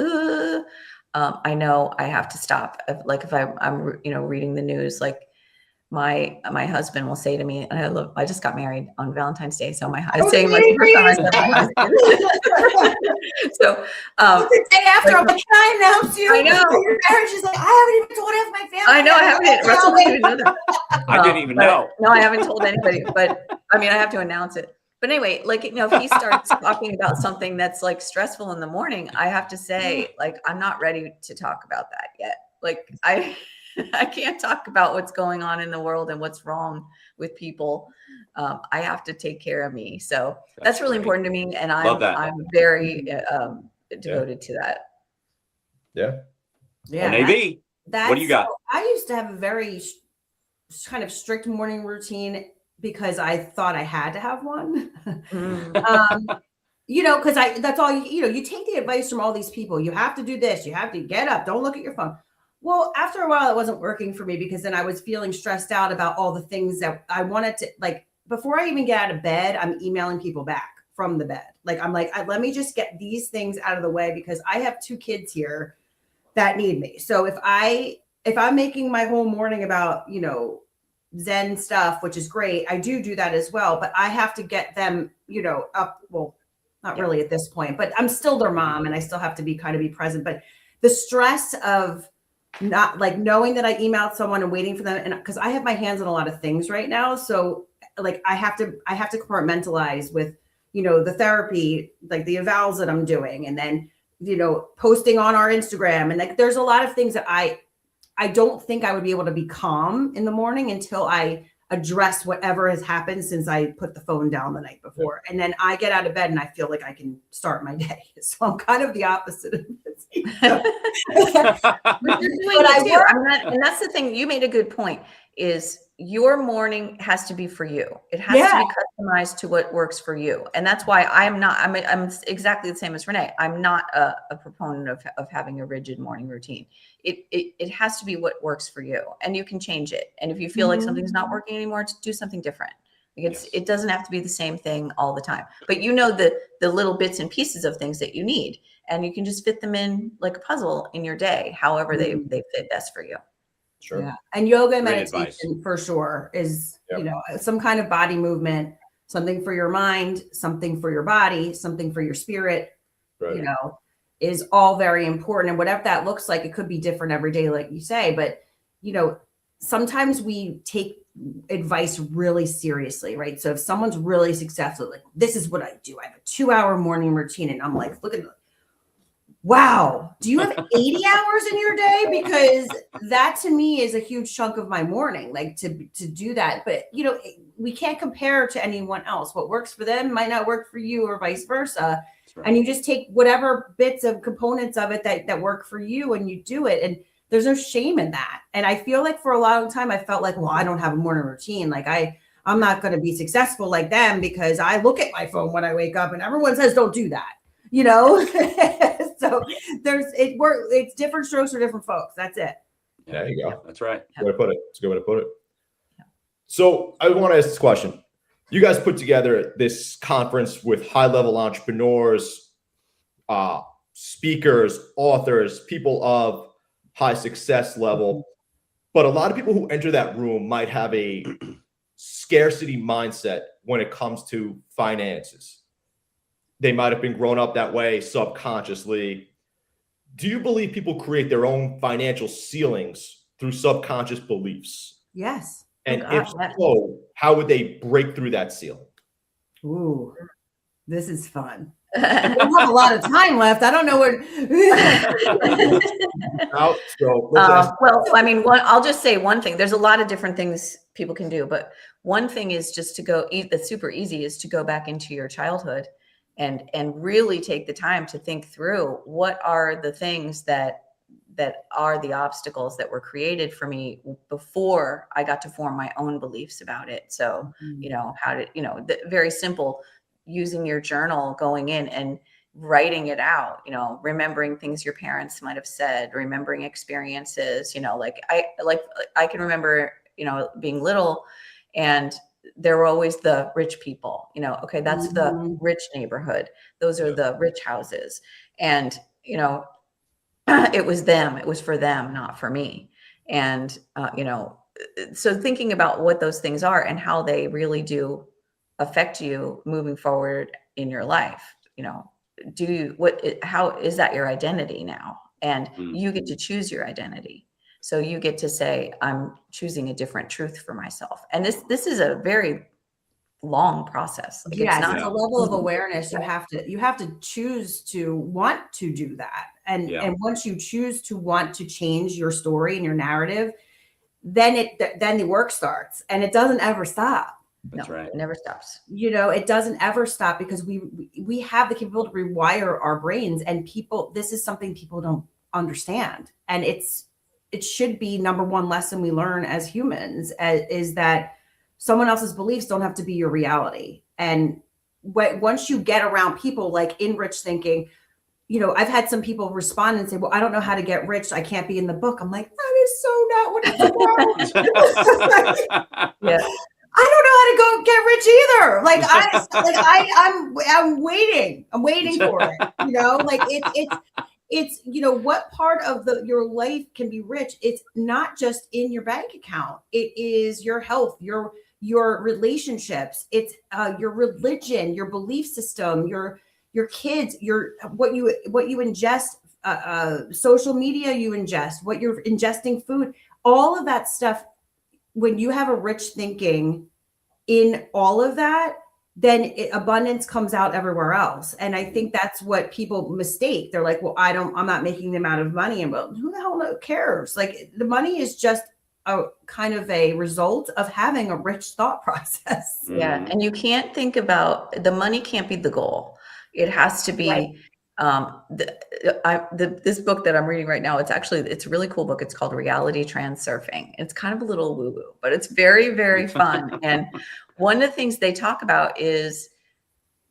Speaker 3: I know I have to stop. Like if I'm reading the news, like my husband will say to me, and I just got married on Valentine's Day, so I'm saying like the first time I said my husband. So
Speaker 4: the day after,
Speaker 3: like,
Speaker 4: I'm like, can I announce you?
Speaker 3: I know.
Speaker 4: Your marriage is like, I haven't even told half my family.
Speaker 3: I know I haven't. Russell didn't even know that.
Speaker 2: I didn't even
Speaker 3: But
Speaker 2: know.
Speaker 3: No, I haven't told anybody, but I mean, I have to announce it. But anyway, like, if he starts talking about something that's like stressful in the morning, I have to say, like, I'm not ready to talk about that yet. Like, I can't talk about what's going on in the world and what's wrong with people. I have to take care of me. So that's really
Speaker 2: great.
Speaker 3: important to me. And
Speaker 2: Love that.
Speaker 3: I'm very devoted to that.
Speaker 1: Yeah.
Speaker 4: Yeah.
Speaker 2: Renee B, what do you got?
Speaker 4: So I used to have a very kind of strict morning routine because I thought I had to have one. Because that's all you take the advice from all these people. You have to do this. You have to get up. Don't look at your phone. Well, after a while, it wasn't working for me because then I was feeling stressed out about all the things that I wanted to, like, before I even get out of bed, I'm emailing people back from the bed. Like, I'm like, let me just get these things out of the way because I have 2 kids here that need me. So if I'm making my whole morning about, Zen stuff, which is great, I do that as well, but I have to get them, up. Well, not really at this point, but I'm still their mom and I still have to be present. But the stress of not like knowing that I emailed someone and waiting for them, and because I have my hands on a lot of things right now, so like I have to compartmentalize with the therapy, like the evals that I'm doing, and then posting on our Instagram, and like there's a lot of things that I don't think I would be able to be calm in the morning until I address whatever has happened since I put the phone down the night before. And then I get out of bed and I feel like I can start my day. So I'm kind of the opposite of Mitzi.
Speaker 3: But you're doing it too. And that's the thing. You made a good point. Is your morning has to be for you. It has to be customized to what works for you. And that's why I'm exactly the same as Renee. I'm not a proponent of having a rigid morning routine. It has to be what works for you, and you can change it. And if you feel like something's not working anymore, do something different. It doesn't have to be the same thing all the time, but the little bits and pieces of things that you need, and you can just fit them in like a puzzle in your day, however they fit best for you.
Speaker 1: Sure.
Speaker 4: Yeah. And yoga and
Speaker 2: Great
Speaker 4: meditation
Speaker 2: advice.
Speaker 4: for sure is, some kind of body movement, something for your mind, something for your body, something for your spirit,
Speaker 1: Right.
Speaker 4: is all very important. And whatever that looks like, it could be different every day, like you say, but, sometimes we take advice really seriously, right? So if someone's really successful, like, this is what I do. I have a 2-hour morning routine. And I'm like, look at wow, do you have 80 hours in your day? Because that to me is a huge chunk of my morning, like to do that. But, we can't compare to anyone else. What works for them might not work for you or vice versa. Right. And you just take whatever bits of components of it that work for you and you do it. And there's no shame in that. And I feel like for a long time, I felt like, well, I don't have a morning routine. Like I'm not going to be successful like them because I look at my phone when I wake up and everyone says, don't do that. So it's different strokes for different folks. That's it.
Speaker 1: There you go.
Speaker 2: That's right.
Speaker 1: Good way to put it. It's a good way to put it. So I want to ask this question. You guys put together this conference with high-level entrepreneurs, speakers, authors, people of high success level. But a lot of people who enter that room might have a scarcity mindset when it comes to finances. they might have been grown up that way subconsciously. Do you believe people create their own financial ceilings through subconscious beliefs?
Speaker 4: Yes.
Speaker 1: And
Speaker 3: Oh,
Speaker 1: if
Speaker 3: God,
Speaker 1: so, how would they break through that ceiling?
Speaker 4: Ooh, this is fun. We don't have a lot of time left. I don't know what.
Speaker 1: So let's ask.
Speaker 3: Well, I mean, I'll just say one thing. There's a lot of different things people can do, but one thing is just to go eat. That's super easy is to go back into your childhood and really take the time to think through what are the things that are the obstacles that were created for me before I got to form my own beliefs about it. So, how did, very simple, using your journal, going in and writing it out, remembering things your parents might have said, remembering experiences, I can remember, being little and there were always the rich people, okay, that's the rich neighborhood. Those are the rich houses. And, it was them, it was for them, not for me. And, so thinking about what those things are and how they really do affect you moving forward in your life, how is that your identity now? And you get to choose your identity. So you get to say, I'm choosing a different truth for myself. And this is a very long process. Like,
Speaker 4: Yes,
Speaker 3: it's not
Speaker 4: it's a level of awareness. You have to choose to want to do that. And once you choose to want to change your story and your narrative, then the work starts and it doesn't ever stop.
Speaker 2: That's right.
Speaker 3: It never stops.
Speaker 4: It doesn't ever stop because we have the capability to rewire our brains, and this is something people don't understand. And it should be number one lesson we learn as humans is that someone else's beliefs don't have to be your reality. And once you get around people like in rich thinking, I've had some people respond and say, well, I don't know how to get rich. I can't be in the book. I'm like, that is so not what it's about.
Speaker 3: Yeah.
Speaker 4: I don't know how to go get rich either. I'm waiting. I'm waiting for it. It's what part of your life can be rich? It's not just in your bank account. It is your health, your relationships. It's your religion, your belief system, your kids, what you ingest, social media you ingest, what you're ingesting food, all of that stuff. When you have a rich thinking in all of that, then abundance comes out everywhere else. And I think that's what people mistake. They're like, well, I'm not making the amount of money. And well, who the hell cares? Like, the money is just a kind of a result of having a rich thought process.
Speaker 3: Yeah. And you can't think about the money can't be the goal. It has to be
Speaker 4: Right.
Speaker 3: This book that I'm reading right now, it's a really cool book. It's called Reality Transurfing. It's kind of a little woo-woo, but it's very, very fun. And one of the things they talk about is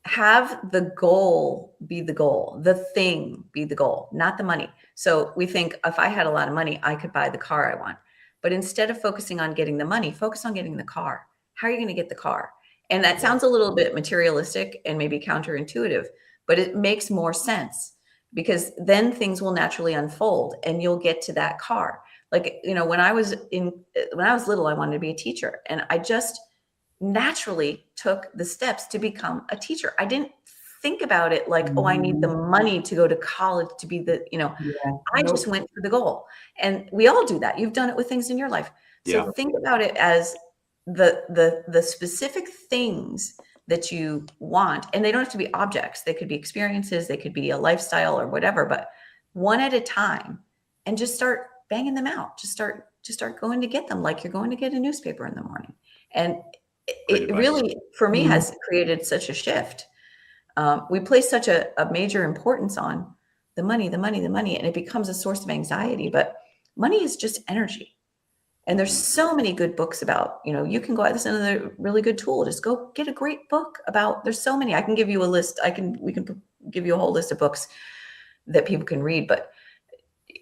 Speaker 3: have the goal be the goal, the thing be the goal, not the money. So we think if I had a lot of money, I could buy the car I want. But instead of focusing on getting the money, focus on getting the car. How are you going to get the car? And that sounds a little bit materialistic and maybe counterintuitive, but it makes more sense because then things will naturally unfold and you'll get to that car. Like, when I was little, I wanted to be a teacher, and I just naturally took the steps to become a teacher. I didn't think about it like, oh, I need the money to go to college to be I just went for the goal. And we all do that. You've done it with things in your life. So think about it as the specific things that you want, and they don't have to be objects. They could be experiences, they could be a lifestyle or whatever, but one at a time, and just start banging them out. Just start going to get them like you're going to get a newspaper in the morning. And it really, for me, has created such a shift. We place such a major importance on the money, and it becomes a source of anxiety, but money is just energy. And there's so many good books about, you can go out. This is another really good tool. Just go get a great book about, there's so many. I can give you a list. We can give you a whole list of books that people can read, but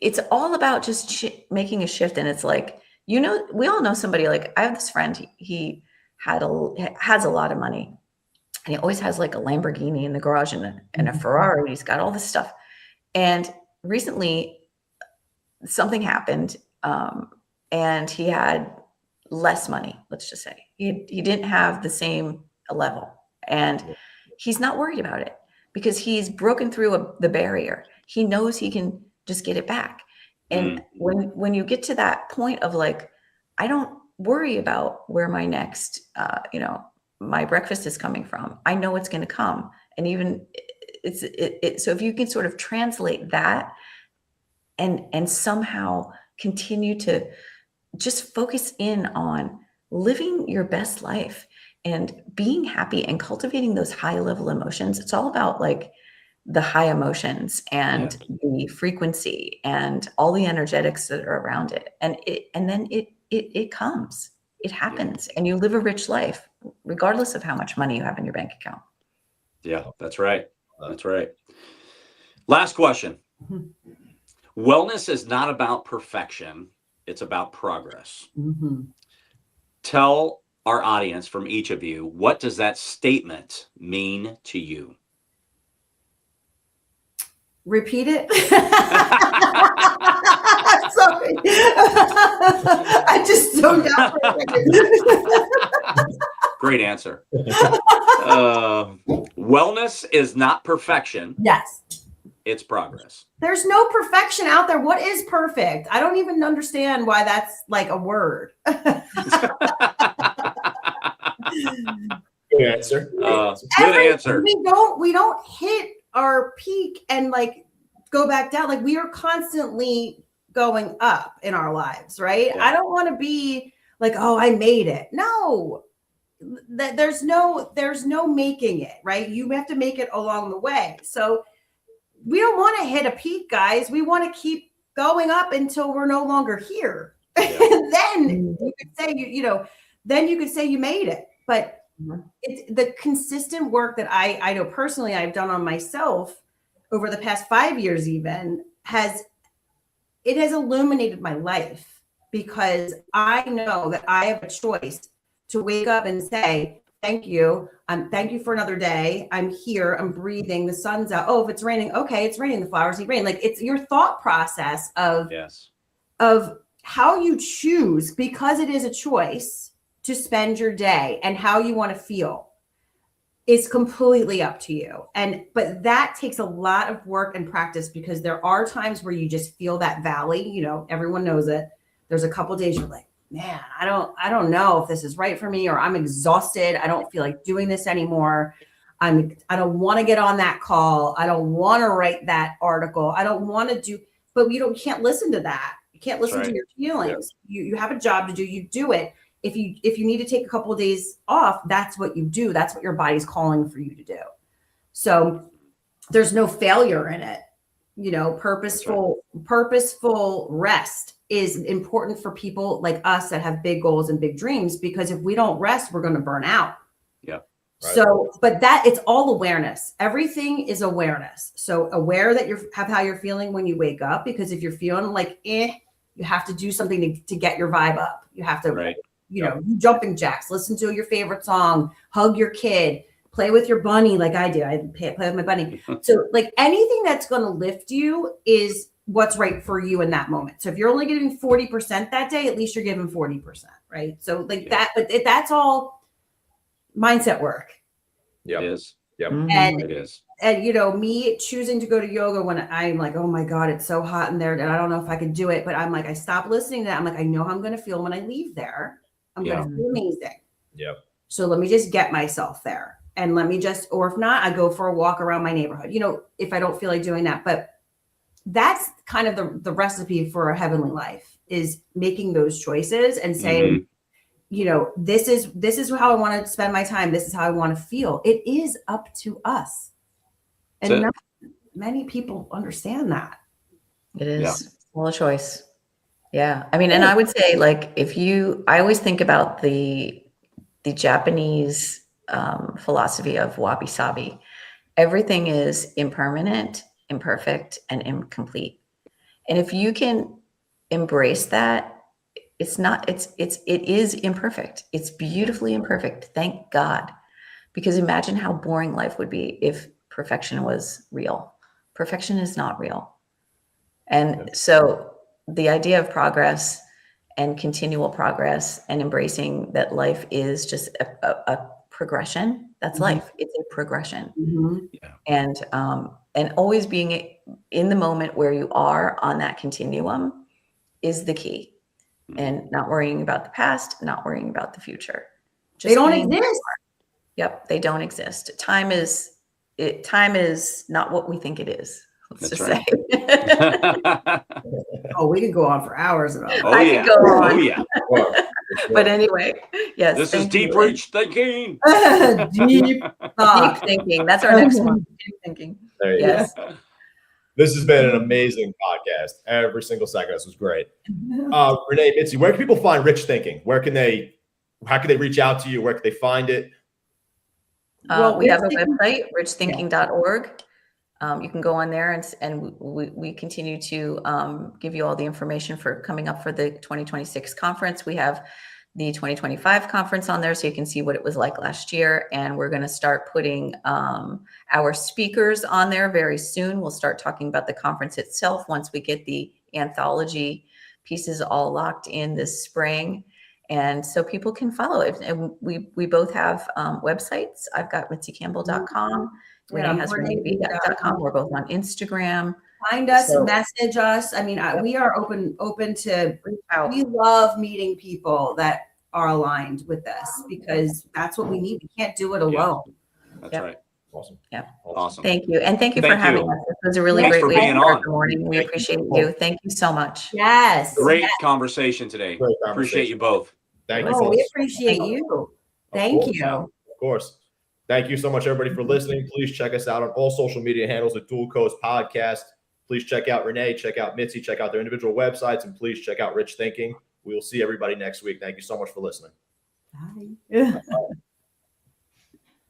Speaker 3: it's all about just making a shift. And it's like, we all know somebody. Like, I have this friend, he has a lot of money, and he always has like a Lamborghini in the garage and a Ferrari. He's got all this stuff. And recently something happened, and he had less money, let's just say. He didn't have the same level, and he's not worried about it because he's broken through the barrier. He knows he can just get it back. And when you get to that point of like, I don't worry about where my next, my breakfast is coming from. I know it's going to come. And even so if you can sort of translate that and somehow continue to just focus in on living your best life and being happy and cultivating those high level emotions. It's all about like the high emotions and the frequency and all the energetics that are around it. And then it comes, it happens, and you live a rich life, regardless of how much money you have in your bank account.
Speaker 2: Yeah, that's right. That's right. Last question. Wellness is not about perfection. It's about progress. Tell our audience, from each of you, what does that statement mean to you?
Speaker 4: Repeat it. Sorry. I just zoned out for a second.
Speaker 2: Great answer. Wellness is not perfection.
Speaker 4: Yes.
Speaker 2: It's progress.
Speaker 4: There's no perfection out there. What is perfect? I don't even understand why that's like a word.
Speaker 1: Good answer.
Speaker 2: Good answer.
Speaker 4: We don't hit our peak and like go back down. Like we are constantly going up in our lives, right?
Speaker 2: Yeah.
Speaker 4: I don't want to be like, oh, I made it. No, there's no making it, right? You have to make it along the way. So we don't want to hit a peak, guys. We want to keep going up until we're no longer here.
Speaker 2: Yeah.
Speaker 4: Then you could say then you could say you made it. But it's the consistent work that I know personally I've done on myself over the past 5 years even has illuminated my life, because I know that I have a choice to wake up and say, thank you. Thank you for another day. I'm here. I'm breathing. The sun's out. Oh, if it's raining, okay, it's raining. The flowers need rain. Like it's your thought process of how you choose, because it is a choice to spend your day and how you want to feel. It's completely up to you. But that takes a lot of work and practice, because there are times where you just feel that valley, everyone knows it. There's a couple days you're like, man, I don't know if this is right for me, or I'm exhausted. I don't feel like doing this anymore. I don't want to get on that call. I don't want to write that article. I don't want to do, but you can't listen to that. You can't listen to your feelings. Yeah. You have a job to do. You do it. If you need to take a couple of days off, that's what you do. That's what your body's calling for you to do. So there's no failure in it. Purposeful rest is important for people like us that have big goals and big dreams, because if we don't rest, we're going to burn out.
Speaker 2: Yeah.
Speaker 1: Right.
Speaker 4: So, but it's all awareness. Everything is awareness. So aware that have how you're feeling when you wake up, because if you're feeling like, you have to do something to get your vibe up. You have to, jumping jacks, listen to your favorite song, hug your kid, play with your bunny like I do. I play with my bunny. So like anything that's going to lift you is what's right for you in that moment. So if you're only giving 40% that day, at least you're giving 40%, right? So like that, but that's all mindset work.
Speaker 1: Yeah,
Speaker 2: it is.
Speaker 1: Yep.
Speaker 4: And
Speaker 2: it is.
Speaker 4: And me choosing to go to yoga when I'm like, oh my God, it's so hot in there and I don't know if I could do it. But I'm like, I stop listening to that. I'm like, I know how I'm going to feel when I leave there. I'm going to feel amazing.
Speaker 1: Yep.
Speaker 4: So let me just get myself there. And let me or if not, I go for a walk around my neighborhood, if I don't feel like doing that. But that's kind of the recipe for a heavenly life, is making those choices and saying, this is how I want to spend my time. This is how I want to feel. It is up to us. And not many people understand that.
Speaker 3: It is all a choice. Yeah. I mean, and I would say like, I always think about the Japanese philosophy of wabi-sabi. Everything is impermanent, imperfect, and incomplete. And if you can embrace that, it is imperfect. It's beautifully imperfect. Thank God. Because imagine how boring life would be if perfection was real. Perfection is not real. And so the idea of progress and continual progress and embracing that life is just a progression, That's
Speaker 4: Mhm.
Speaker 3: life. It's a progression.
Speaker 4: Mhm.
Speaker 3: And always being in the moment where you are on that continuum is the key. And not worrying about the past, not worrying about the future.
Speaker 4: They don't
Speaker 3: being-
Speaker 4: exist.
Speaker 3: Yep, they don't exist. Time is not what we think it is. Let's
Speaker 2: That's
Speaker 3: just
Speaker 2: right.
Speaker 3: say.
Speaker 4: Oh, we could go on for hours about
Speaker 2: Oh,
Speaker 4: that.
Speaker 3: I
Speaker 2: yeah.
Speaker 3: could go on.
Speaker 2: Oh, yeah.
Speaker 3: But anyway, yes.
Speaker 2: This is
Speaker 3: thank
Speaker 2: deep
Speaker 3: you.
Speaker 2: reach thinking.
Speaker 4: Deep
Speaker 3: Deep
Speaker 4: thought.
Speaker 3: thinking. That's our next one. Deep thinking.
Speaker 1: There you go.
Speaker 3: Yes.
Speaker 1: This has been an amazing podcast. Every single second. This was great. Renee, Mitzi, where can people find Rich Thinking? How can they reach out to you? Where can they find it?
Speaker 4: Well,
Speaker 3: We have a
Speaker 4: Rich Thinking-
Speaker 3: website, richthinking.org. You can go on there and we continue to give you all the information for coming up for the 2026 conference. We have the 2025 conference on there so you can see what it was like last year. And we're going to start putting our speakers on there very soon. We'll start talking about the conference itself once we get the anthology pieces all locked in this spring. And so people can follow it. And we both have websites. I've got mitzicampbell.com. Renee has reneebeat.com. We're both on Instagram.
Speaker 4: Find us,
Speaker 3: So-
Speaker 4: message us. I mean, we are open to.
Speaker 3: Reach out.
Speaker 4: We love meeting people that are aligned with this because that's what we need. We can't do it alone.
Speaker 2: That's
Speaker 3: Yep.
Speaker 2: right.
Speaker 1: Awesome.
Speaker 3: Yeah.
Speaker 2: Awesome.
Speaker 3: Thank you. And thank you for
Speaker 2: Thank
Speaker 3: having
Speaker 2: you.
Speaker 3: us. This was a really
Speaker 2: Thanks
Speaker 3: great
Speaker 2: for
Speaker 3: way to
Speaker 2: being
Speaker 3: start
Speaker 2: on.
Speaker 3: the morning. We
Speaker 1: Thank
Speaker 3: appreciate
Speaker 1: you.
Speaker 3: you. Thank you so much.
Speaker 4: Yes.
Speaker 2: Great
Speaker 4: yes.
Speaker 2: conversation today.
Speaker 1: Great
Speaker 2: Appreciate you
Speaker 1: conversation.
Speaker 2: both.
Speaker 1: Thank you.
Speaker 4: Oh, we
Speaker 1: folks.
Speaker 4: appreciate you.
Speaker 1: Of
Speaker 4: Thank
Speaker 1: course.
Speaker 4: you.
Speaker 1: Of course. Thank you so much, everybody, for listening. Please check us out on all social media handles at Dual Coast Podcast. Please check out Renee, check out Mitzi, check out their individual websites, and please check out Rich Thinking. We will see everybody next week. Thank you so much for listening.
Speaker 4: Bye.